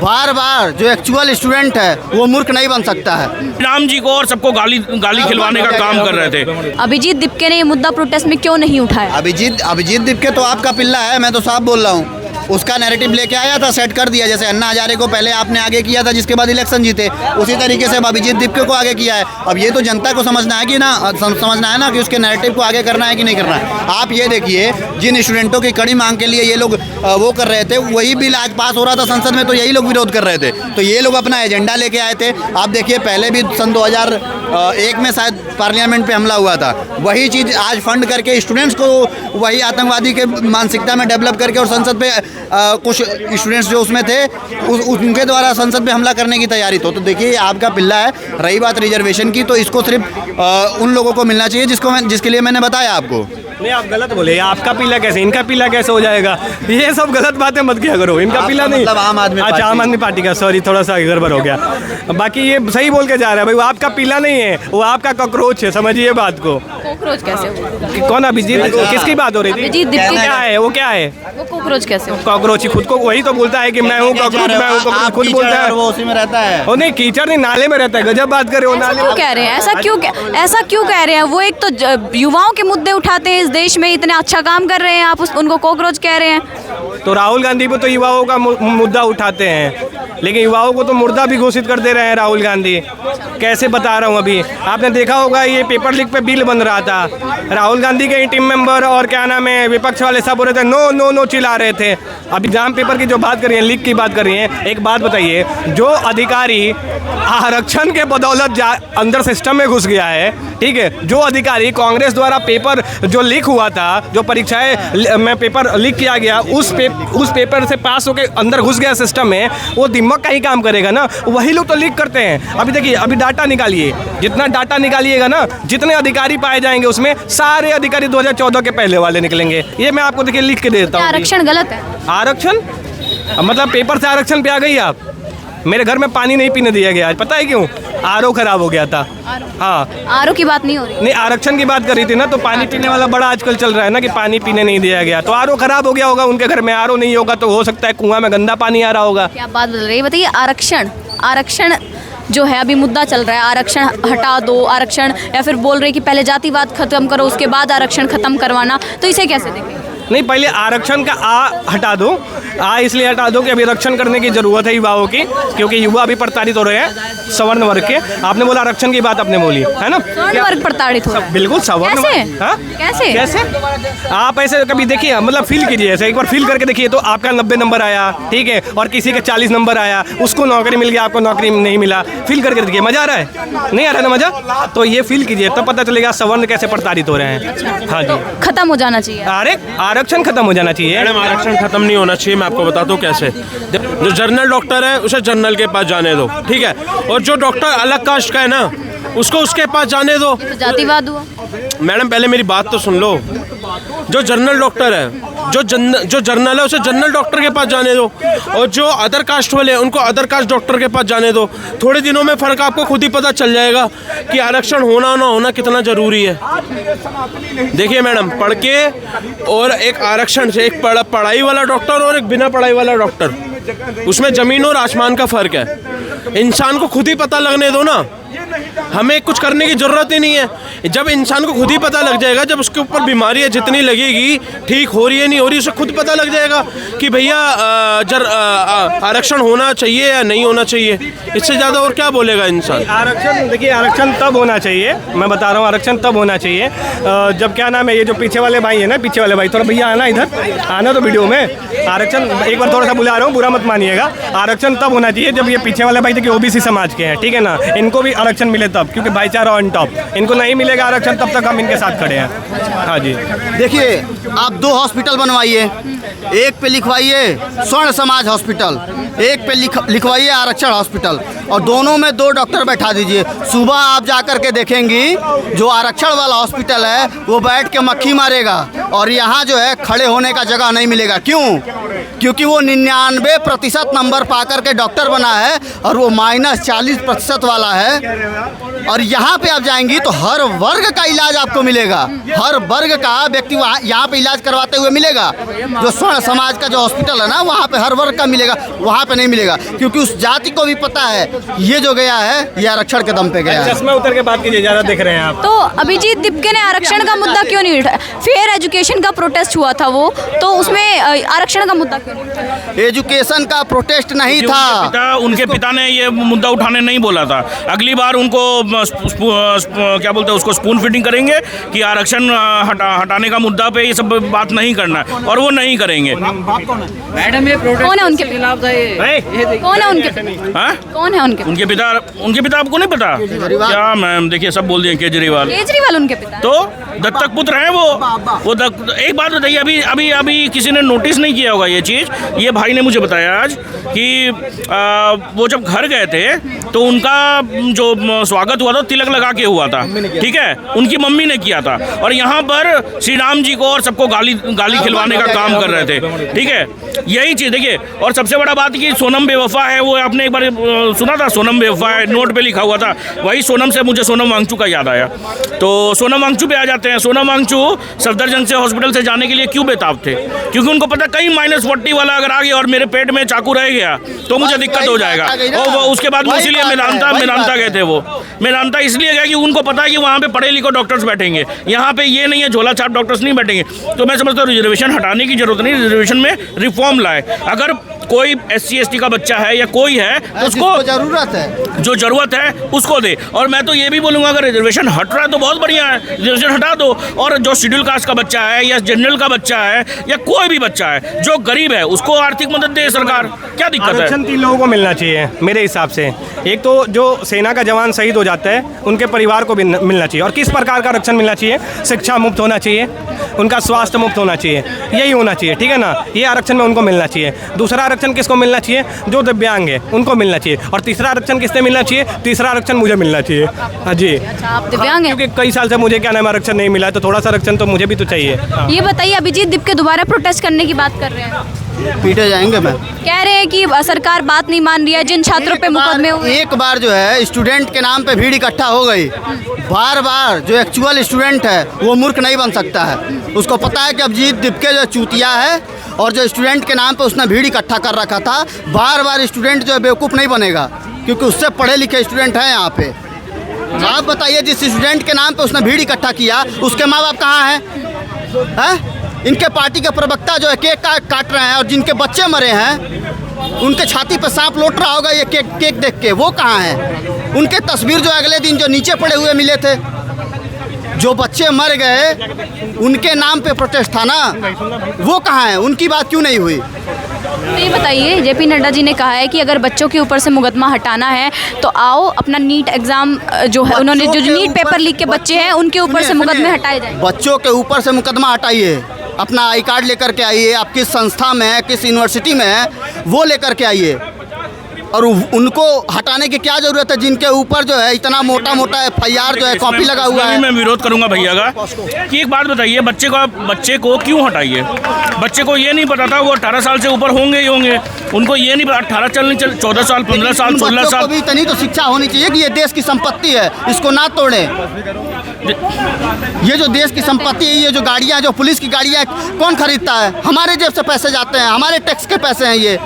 बार बार जो actual student है वो मूर्ख नहीं बन सकता है। राम जी को और सबको गाली खिलवाने का काम कर रहे थे। अभिजीत दीपके ने ये मुद्दा प्रोटेस्ट में क्यों नहीं उठाया? अभिजीत दीपके तो आपका पिल्ला है, मैं तो साफ बोल रहा हूँ। उसका नैरेटिव लेके आया था, सेट कर दिया। जैसे अन्ना हजारे को पहले आपने आगे किया था, जिसके बाद इलेक्शन जीते, उसी तरीके से अब अभिजीत दीपके को आगे किया है। अब ये तो जनता को समझना है कि समझना है ना कि उसके नैरेटिव को आगे करना है कि नहीं करना है। आप ये देखिए, जिन स्टूडेंटों की कड़ी मांग के लिए ये लोग वो कर रहे थे, वही बिल आज पास हो रहा था संसद में, तो यही लोग विरोध कर रहे थे। तो ये लोग अपना एजेंडा लेके आए थे। आप देखिए, पहले भी सन 2001 में शायद पार्लियामेंट पे हमला हुआ था, वही चीज़ आज फंड करके स्टूडेंट्स को वही आतंकवादी के मानसिकता में डेवलप करके और संसद पे कुछ स्टूडेंट्स जो उसमें थे उनके द्वारा संसद पे हमला करने की तैयारी। तो देखिए, आपका पिल्ला है। रही बात रिजर्वेशन की, तो इसको सिर्फ उन लोगों को मिलना चाहिए जिसके लिए मैंने बताया आपको। नहीं, आप गलत बोले। आपका पीला कैसे, इनका पीला कैसे हो जाएगा? ये सब गलत बातें मत किया करो। इनका पीला नहीं, मतलब आम आदमी अच्छा, आम आदमी पार्टी का, सॉरी, थोड़ा सा गड़बड़ हो गया। बाकी ये सही बोल के जा रहा है भाई, वो आपका पीला नहीं है, वो आपका कॉकरोच है, समझिए बात को। कॉकरोच कैसे हो? कौन अभिजीत? किसकी बात हो रही थी? अभिजीत दीपके क्या है वो? क्या है वो? कॉकरोच कैसे हो? कॉकरोच ही खुद को वही तो बोलता है कि मैं हूँ कॉकरोच, मैं हूँ कॉकरोच, खुद बोलता है। वो उसी में रहता है। वो नहीं, कीचड़ नहीं, नाले में रहता है। गजब बात करे, वो नाले क्यों कह रहे हैं? ऐसा क्यों कह रहे हैं? वो एक तो युवाओं के मुद्दे उठाते हैं इस देश में, इतने अच्छा काम कर रहे हैं, आप उनको कॉकरोच कह रहे हैं। तो राहुल गांधी पे तो युवाओं का मुद्दा उठाते हैं, लेकिन युवाओं को तो मुर्दा भी घोषित कर दे रहे हैं राहुल गांधी। कैसे बता रहा हूँ, अभी आपने देखा होगा, ये पेपर लीक पे बिल बन रहा था, राहुल गांधी के टीम मेंबर और क्या नाम है विपक्ष वाले सब बोल रहे थे नो नो नो चिल्ला रहे थे। अब एग्जाम पेपर की जो बात कर रही है, लीक की बात कर रही है, एक बात बताइए, जो अधिकारी आरक्षण के बदौलत अंदर सिस्टम में घुस गया है, ठीक है, जो अधिकारी कांग्रेस द्वारा पेपर जो लीक हुआ था, जो परीक्षाएं में पेपर लीक किया गया, उस पेपर से पास होकर अंदर घुस गया सिस्टम में, वो दिमाग का ही काम करेगा ना, वही लोग तो लीक करते हैं। अभी देखिए, अभी डाटा निकालिए, जितना डाटा निकालिएगा ना, जितने अधिकारी पाए जाएंगे उसमें सारे अधिकारी 2014 के पहले वाले निकलेंगे। ये मैं आपको देखिए लिख के देता हूँ। आरक्षण गलत है? आरक्षण मतलब पेपर से आरक्षण पे आ गई आप? मेरे घर में पानी नहीं पीने दिया गया आज, पता है क्यों? आरओ खराब हो गया था। हाँ, आरओ की बात नहीं हो रही। नहीं, आरक्षण की बात कर रही थी ना, तो पानी पीने वाला बड़ा आजकल चल रहा है ना कि पानी पीने नहीं दिया गया, तो आरओ खराब हो गया होगा उनके घर में। आरओ नहीं होगा तो हो सकता है कुआं में गंदा पानी आ रहा होगा। क्या बात बदल रही है, बताइए। आरक्षण जो है अभी मुद्दा चल रहा है, आरक्षण हटा दो, आरक्षण, या फिर बोल रहे कि पहले जातिवाद खत्म करो उसके बाद आरक्षण खत्म करवाना, तो इसे कैसे देखें? नहीं, पहले आरक्षण का आ हटा दो। इसलिए हटा दो कि अभी आरक्षण करने की जरूरत है युवाओं की, क्योंकि युवा अभी प्रताड़ित हो रहे हैं सवर्ण वर्ग के। आपने बोला आरक्षण की बात आपने बोली है ना, सवर्ण वर्ग प्रताड़ित हो रहा है। बिल्कुल सवर्ण कैसे? कैसे आप ऐसे कभी देखिए, मतलब फील कीजिए, ऐसे एक बार फील करके देखिए। तो आपका 90 नंबर आया, ठीक है, और किसी का 40 नंबर आया, उसको नौकरी मिल गया, आपको नौकरी नहीं मिला। फील करके देखिए, मजा आ रहा है? नहीं आ रहा ना मजा? तो ये फील कीजिए, तब पता चलेगा सवर्ण कैसे प्रताड़ित हो रहे हैं। हाँ जी, खत्म हो जाना चाहिए। अरे आरक्षण खत्म हो जाना चाहिए। मैडम, आरक्षण खत्म नहीं होना चाहिए। मैं आपको बताता हूँ कैसे। जो जनरल डॉक्टर है उसे जनरल के पास जाने दो, ठीक है, और जो डॉक्टर अलग कास्ट का है ना, उसको उसके पास जाने दो। तो जातिवाद हुआ। मैडम, पहले मेरी बात तो सुन लो। जो जनरल डॉक्टर है, जो जनरल है, उसे जनरल डॉक्टर के पास जाने दो, और जो अदर कास्ट वाले हैं उनको अदर कास्ट डॉक्टर के पास जाने दो। थोड़े दिनों में फ़र्क आपको खुद ही पता चल जाएगा कि आरक्षण होना ना होना कितना ज़रूरी है। देखिए मैडम, पढ़ के और एक आरक्षण से, एक पढ़ाई वाला डॉक्टर और एक बिना पढ़ाई वाला डॉक्टर, उसमें ज़मीन और आसमान का फ़र्क है। इंसान को खुद ही पता लगने दो ना, हमें कुछ करने की ज़रूरत ही नहीं है। जब इंसान को खुद ही पता लग जाएगा, जब उसके ऊपर बीमारी जितनी लगेगी, ठीक हो रही है नहीं हो रही, उसे खुद पता लग जाएगा कि भैया आरक्षण होना चाहिए या नहीं होना चाहिए। इससे ज़्यादा और क्या बोलेगा इंसान? आरक्षण, देखिए, आरक्षण तब होना चाहिए, मैं बता रहा हूँ, आरक्षण तब होना चाहिए जब क्या नाम है, ये जो पीछे वाले भाई है ना, पीछे वाले भाई, थोड़ा भैया आना इधर, आना तो वीडियो में। आरक्षण एक बार थोड़ा सा बुला रहा हूँ, बुरा मत मानिएगा। आरक्षण तब होना चाहिए जब ये पीछे वाले भाई देखिए ओबीसी समाज के हैं, ठीक है ना, इनको भी आरक्षण मिले तब, क्योंकि भाईचारा ऑन टॉप। इनको नहीं मिलेगा आरक्षण, तब तक हम इनके साथ खड़े हैं। हाँ जी, देखिए, आप 2 हॉस्पिटल बनवाइए, एक पे लिखवाइए स्वर्ण समाज हॉस्पिटल, एक पे लिखवाइए आरक्षण हॉस्पिटल, और दोनों में 2 डॉक्टर बैठा दीजिए। सुबह आप जा कर के देखेंगी, जो आरक्षण वाला हॉस्पिटल है वो बैठ के मक्खी मारेगा, और यहाँ जो है खड़े होने का जगह नहीं मिलेगा। क्यों? क्योंकि वो 99% नंबर पा कर के डॉक्टर बना है, और वो -40% वाला है। और यहाँ पे आप जाएंगी तो हर वर्ग का इलाज आपको मिलेगा, हर वर्ग का व्यक्ति यहाँ पे इलाज करवाते हुए मिलेगा। जो स्वर्ण समाज का जो हॉस्पिटल है ना, वहाँ पे हर वर्ग का मिलेगा। वहाँ पे नहीं मिलेगा, क्योंकि उस जाति को भी पता है ये जो गया है ये आरक्षण के दम पे गया है। चश्मा उतर के बात कीजिए, ज़्यादा दिख रहे हैं आप। तो अभिजीत दिपके ने आरक्षण का मुद्दा क्यों नहीं उठाया? फेयर एजुकेशन का प्रोटेस्ट हुआ था वो, तो उसमें आरक्षण का मुद्दा क्यों नहीं उठाया? एजुकेशन का प्रोटेस्ट नहीं था। उनके पिता ने ये मुद्दा उठाने नहीं बोला था। अगली बार उनको क्या बोलते हैं उसको स्पून फीडिंग करेंगे कि आरक्षण हटाने का मुद्दा पे ये सब बात नहीं करना है, और वो नहीं करेंगे। मैडम ये प्रोटेस्ट कौन है उनके खिलाफ था ये? कौन है उनके हाँ? कौन है उनके पिता आपको नहीं पता क्या मैम? देखिए सब बोल दिए केजरीवाल उनके पिता। तो दत्तक पुत्र हैं वो एक बात बताइए, अभी किसी ने नोटिस नहीं किया होगा ये चीज़। ये भाई ने मुझे बताया आज कि वो जब घर गए थे तो उनका जो स्वागत हुआ था तिलक लगा के हुआ था, ठीक है, उनकी मम्मी ने किया था, और यहाँ पर श्री राम जी को और सबको गाली खिलवाने का काम कर रहे थे, ठीक है। यही चीज़ देखिए, और सबसे बड़ा बात कि सोनम बेवफा है, वो आपने एक बार सुना था, सोनम बेवफा है, नोट पे लिखा हुआ था, वही सोनम से मुझे सोनम वांगचू का याद आया। तो सोनम वांगचू पे आ जाते हैं। सोनम वांगचू सफदरजंग से हॉस्पिटल से जाने के लिए क्यों बेताब थे? क्योंकि उनको पता कहीं -40 वाला अगर आ गया और मेरे पेट में चाकू रह गया तो मुझे दिक्कत हो जाएगा। और वो उसके बाद इसलिए मेदांता गए थे। वो मेदांता इसलिए गए कि उनको पता है कि वहाँ पे पढ़े लिखे डॉक्टर्स बैठेंगे, यहाँ पे ये नहीं है झोला छाप डॉक्टर्स नहीं बैठेंगे। तो मैं समझता हूँ रिजर्वेशन हटाने की जरूरत नहीं, रिजर्वेशन में रिफॉर्म लाए। अगर कोई SC/ST का बच्चा है या कोई है तो उसको जरूरत है, जो जरूरत है उसको दे। और मैं तो ये भी बोलूँगा अगर रिजर्वेशन हट रहा है तो बहुत बढ़िया है, रिजर्वेशन हटा दो। और जो शेड्यूल कास्ट का बच्चा है या जनरल का बच्चा है या कोई भी बच्चा है जो गरीब है उसको आर्थिक मदद दे सरकार, क्या दिक्कत है? आरक्षण 3 लोगों को मिलना चाहिए मेरे हिसाब से। एक तो जो सेना का जवान शहीद हो जाता है उनके परिवार को भी मिलना चाहिए। और किस प्रकार का आरक्षण मिलना चाहिए? शिक्षा मुफ्त होना चाहिए, उनका स्वास्थ्य मुफ्त होना चाहिए, यही होना चाहिए, ठीक है ना। ये आरक्षण में उनको मिलना चाहिए। दूसरा आरक्षण किसको मिलना चाहिए? जो दिव्यांग है उनको मिलना चाहिए। और तीसरा आरक्षण किससे मिलना चाहिए? तीसरा आरक्षण मुझे मिलना चाहिए। हाँ जी। अच्छा, आप दिव्यांग हैं? क्योंकि कई साल से मुझे क्या नाम आरक्षण नहीं मिला है, तो थोड़ा सा आरक्षण तो मुझे भी तो चाहिए। ये बताइए, अभिजीत दिपके दोबारा प्रोटेस्ट करने की बात कर रहे हैं, पीटे जाएंगे। मैं कह रहे हैं कि सरकार बात नहीं मान रही है, जिन छात्रों पे मुकदमे हुए। एक बार जो है स्टूडेंट के नाम पे भीड़ इकट्ठा हो गई, बार बार जो एक्चुअल स्टूडेंट है वो मूर्ख नहीं बन सकता है। उसको पता है कि अभिजीत दिपके जो चूतिया है और जो स्टूडेंट के नाम पे उसने भीड़ इकट्ठा कर रखा था, बार बार स्टूडेंट जो है बेवकूफ़ नहीं बनेगा, क्योंकि उससे पढ़े लिखे स्टूडेंट हैं यहाँ पे। आप बताइए, जिस स्टूडेंट के नाम पे उसने भीड़ इकट्ठा किया उसके माँ बाप कहाँ हैं? इनके पार्टी के प्रवक्ता जो है केक काट रहे हैं, और जिनके बच्चे मरे हैं उनके छाती पर सांप लौट रहा होगा ये केक देख के, वो कहाँ हैं? उनके तस्वीर जो अगले दिन जो नीचे पड़े हुए मिले थे, जो बच्चे मर गए उनके नाम पे प्रोटेस्ट था ना, वो कहाँ हैं? उनकी बात क्यों नहीं हुई? तो ये बताइए, JP नड्डा जी ने कहा है कि अगर बच्चों के ऊपर से मुकदमा हटाना है तो आओ अपना नीट एग्जाम जो है, उन्होंने जो नीट पेपर लीक के बच्चे हैं उनके ऊपर से मुकदमे हटाए जाए। बच्चों के ऊपर से मुकदमा हटाइए, अपना आई कार्ड लेकर के आइए, आप किस संस्था में है, किस यूनिवर्सिटी में है, वो लेकर के आइए। और उनको हटाने की क्या जरूरत है जिनके ऊपर जो है इतना मोटा FIR जो है कॉपी लगा हुआ है? मैं विरोध करूंगा भैया का कि एक बात बताइए, बच्चे को क्यों हटाइए? बच्चे को ये नहीं पता था वो 18 साल से ऊपर होंगे ही होंगे, उनको ये नहीं पता 18 चल 14 साल 15 साल 16 साल भी इतनी तो शिक्षा होनी चाहिए कि ये देश की संपत्ति है, इसको ना तोड़े। ये जो देश की संपत्ति है, ये जो गाड़ियाँ, जो पुलिस की गाड़ियाँ कौन खरीदता है? हमारे जेब से पैसे जाते हैं, हमारे टैक्स के पैसे हैं ये।